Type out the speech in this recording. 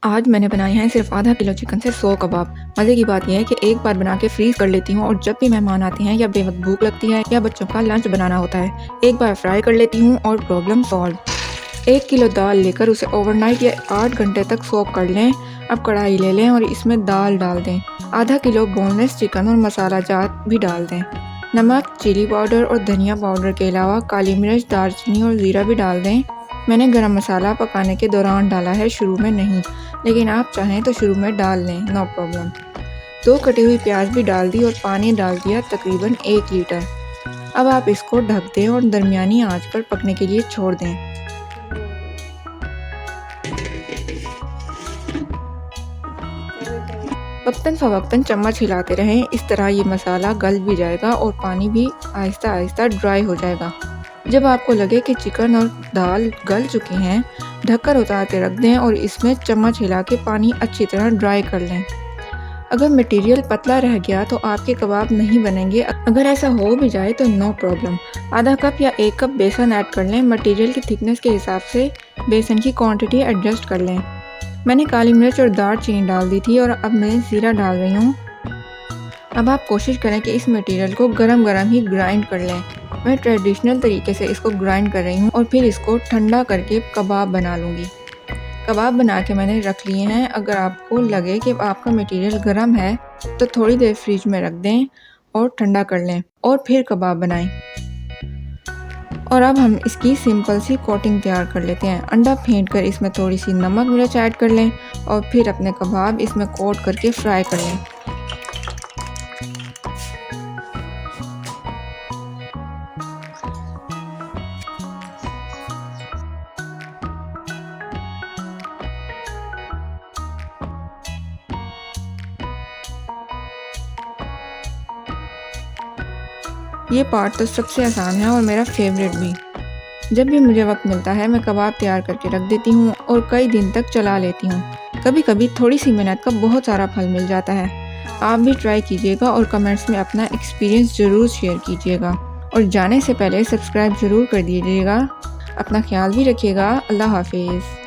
आज मैंने बनाए हैं सिर्फ आधा किलो चिकन से 100 कबाब। मज़े की बात यह है कि एक बार बना के फ्रीज़ कर लेती हूँ और जब भी मेहमान आते हैं या बेवक्त भूख लगती है या बच्चों का लंच बनाना होता है, एक बार फ्राई कर लेती हूँ और प्रॉब्लम सॉल्व। 1 किलो दाल लेकर उसे ओवरनाइट या 8 घंटे तक सोक कर लें। अब कढ़ाई ले लें और इसमें दाल डाल दें। आधा किलो बोनलेस चिकन और मसाला जात भी डाल दें। नमक, चिली पाउडर और धनिया पाउडर के अलावा काली मिर्च, दालचीनी और ज़ीरा भी डाल दें। मैंने गरम मसाला पकाने के दौरान डाला है, शुरू में नहीं, लेकिन आप चाहें तो शुरू में डाल लें, नो प्रॉब्लम। 2 कटी हुई प्याज भी डाल दी और पानी डाल दिया तकरीबन 1 लीटर। अब आप इसको ढक दें और दरमियानी आंच पर पकने के लिए छोड़ दें। वक्तन फ़वक्तन चम्मच हिलाते रहें, इस तरह ये मसाला गल भी जाएगा और पानी भी आहिस्ता आहिस्ता ड्राई हो जाएगा। जब आपको लगे कि चिकन और दाल गल चुके हैं, ढककर उतार के रख दें और इसमें चम्मच हिला के पानी अच्छी तरह ड्राई कर लें। अगर मटेरियल पतला रह गया तो आपके कबाब नहीं बनेंगे। अगर ऐसा हो भी जाए तो नो प्रॉब्लम, आधा कप या 1 कप बेसन ऐड कर लें। मटेरियल की थिकनेस के हिसाब से बेसन की क्वांटिटी एडजस्ट कर लें। मैंने काली मिर्च और दालचीनी डाल दी थी और अब मैं ज़ीरा डाल रही हूँ। अब आप कोशिश करें कि इस मटेरियल को गरम गरम ही ग्राइंड कर लें। मैं ट्रेडिशनल तरीके से इसको ग्राइंड कर रही हूँ और फिर इसको ठंडा करके कबाब बना लूँगी। कबाब बना के मैंने रख लिए हैं। अगर आपको लगे कि आपका मटेरियल गर्म है तो थोड़ी देर फ्रिज में रख दें और ठंडा कर लें और फिर कबाब बनाएं। और अब हम इसकी सिंपल सी कोटिंग तैयार कर लेते हैं। अंडा फेंट कर इसमें थोड़ी सी नमक मिर्च ऐड कर लें और फिर अपने कबाब इसमें कोट करके फ्राई कर लें। ये पार्ट तो सबसे आसान है और मेरा फेवरेट भी। जब भी मुझे वक्त मिलता है मैं कबाब तैयार करके रख देती हूँ और कई दिन तक चला लेती हूँ। कभी कभी थोड़ी सी मेहनत का बहुत सारा फल मिल जाता है। आप भी ट्राई कीजिएगा और कमेंट्स में अपना एक्सपीरियंस ज़रूर शेयर कीजिएगा और जाने से पहले सब्सक्राइब ज़रूर कर दीजिएगा। अपना ख्याल भी रखिएगा। अल्लाह हाफिज़।